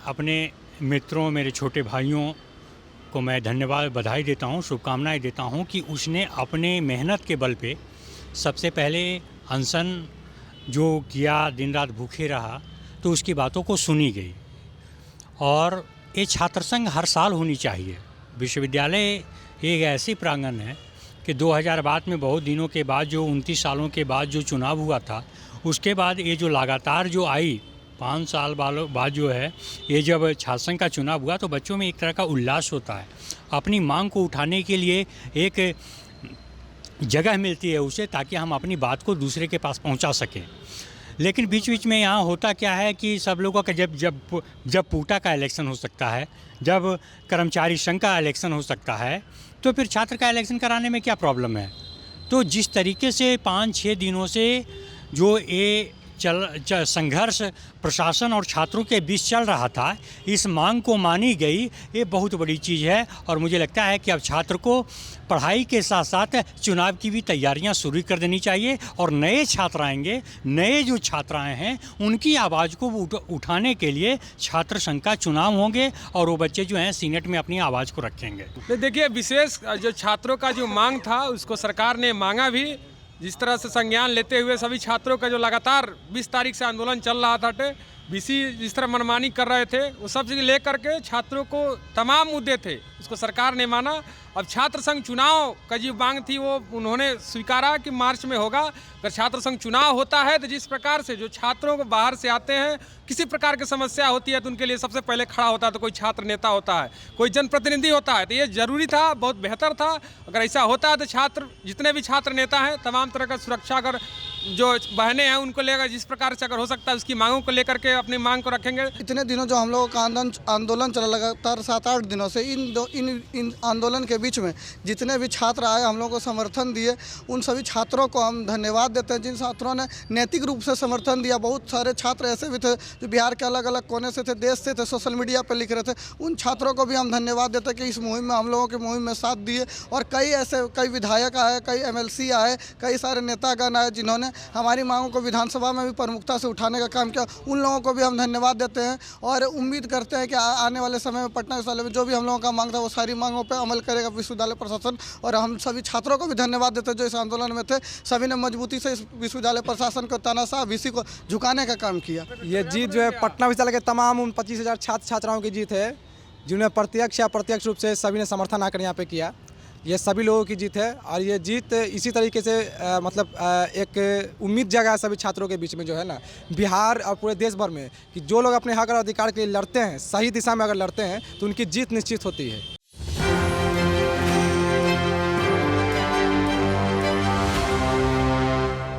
अपने मित्रों, मेरे छोटे भाइयों को मैं धन्यवाद, बधाई देता हूँ, शुभकामनाएं देता हूँ कि उसने अपने मेहनत के बल पे सबसे पहले अनशन जो किया, दिन रात भूखे रहा, तो उसकी बातों को सुनी गई। और ये छात्र संघ हर साल होनी चाहिए। विश्वविद्यालय एक ऐसी प्रांगण है कि 2000 में बहुत दिनों के बाद, जो 29 सालों के बाद जो चुनाव हुआ था, उसके बाद ये जो लगातार जो आई 5 साल बाद जो है, ये जब छात्र संघ का चुनाव हुआ तो बच्चों में एक तरह का उल्लास होता है। अपनी मांग को उठाने के लिए एक जगह मिलती है उसे, ताकि हम अपनी बात को दूसरे के पास पहुंचा सकें। लेकिन बीच बीच में यहाँ होता क्या है कि सब लोगों का जब पूटा का इलेक्शन हो सकता है, जब कर्मचारी संघ का इलेक्शन हो सकता है, तो फिर छात्र का इलेक्शन कराने में क्या प्रॉब्लम है। तो जिस तरीके से 5-6 दिनों से जो ये संघर्ष प्रशासन और छात्रों के बीच चल रहा था, इस मांग को मानी गई, ये बहुत बड़ी चीज़ है। और मुझे लगता है कि अब छात्र को पढ़ाई के साथ साथ चुनाव की भी तैयारियां शुरू कर देनी चाहिए। और नए छात्र आएंगे, नए जो छात्राएं हैं, उनकी आवाज़ को उठाने के लिए छात्र संघ का चुनाव होंगे और वो बच्चे जो हैं सीनेट में अपनी आवाज़ को रखेंगे। देखिए, विशेष जो छात्रों का जो मांग था उसको सरकार ने मांगा भी। जिस तरह से संज्ञान लेते हुए सभी छात्रों का जो लगातार 20 तारीख से आंदोलन चल रहा था, बीसी जिस तरह मनमानी कर रहे थे, वो सब चीज़ लेकर के छात्रों को तमाम मुद्दे थे उसको सरकार ने माना। अब छात्र संघ चुनाव का जो मांग थी वो उन्होंने स्वीकारा कि मार्च में होगा। अगर छात्र संघ चुनाव होता है तो जिस प्रकार से जो छात्रों को बाहर से आते हैं, किसी प्रकार की समस्या होती है तो उनके लिए सबसे पहले खड़ा होता है तो कोई छात्र नेता होता है, कोई जनप्रतिनिधि होता है। तो ये जरूरी था, बहुत बेहतर था। अगर ऐसा होता है तो छात्र, जितने भी छात्र नेता हैं, तमाम तरह का सुरक्षा, अगर जो बहनें हैं उनको लेकर जिस प्रकार से अगर हो सकता है उसकी मांगों को लेकर के अपनी मांग को रखेंगे। इतने दिनों जो हम लोगों का आंदोलन चला, लगातार 7-8 दिनों से, इन आंदोलन के बीच में जितने भी छात्र आए, हम लोगों को समर्थन दिए, उन सभी छात्रों को हम धन्यवाद देते हैं। जिन छात्रों ने नैतिक रूप से समर्थन दिया, बहुत सारे छात्र ऐसे भी थे जो बिहार के अलग अलग कोने से थे, देश से थे, सोशल मीडिया पर लिख रहे थे, उन छात्रों को भी हम धन्यवाद देते हैं कि इस मुहिम में, हम लोगों की मुहिम में साथ दिए। और कई विधायक आए, कई MLC आए, कई सारे नेतागण आए जिन्होंने हमारी मांगों को विधानसभा में भी प्रमुखता से उठाने का काम किया। उन लोगों को भी हम धन्यवाद देते हैं और उम्मीद करते हैं कि आने वाले समय में पटना विश्वविद्यालय में जो भी हम लोगों का मांग था, वो सारी मांगों पर अमल करेगा विश्वविद्यालय प्रशासन। और हम सभी छात्रों को भी धन्यवाद देते हैं जो इस आंदोलन में थे। सभी ने मजबूती से इस विश्वविद्यालय प्रशासन को, तानाशाह VC को झुकाने का काम किया। ये जीत जो है पटना विश्वविद्यालय के तमाम उन 25,000 छात्र छात्राओं की जीत है, जिन्हें प्रत्यक्ष या अप्रत्यक्ष रूप से सभी ने समर्थन आकर यहाँ पे किया। ये सभी लोगों की जीत है और ये जीत इसी तरीके से एक उम्मीद जगा है सभी छात्रों के बीच में, जो है ना, बिहार और पूरे देश भर में, कि जो लोग अपने हक और अधिकार के लिए लड़ते हैं, सही दिशा में अगर लड़ते हैं तो उनकी जीत निश्चित होती है।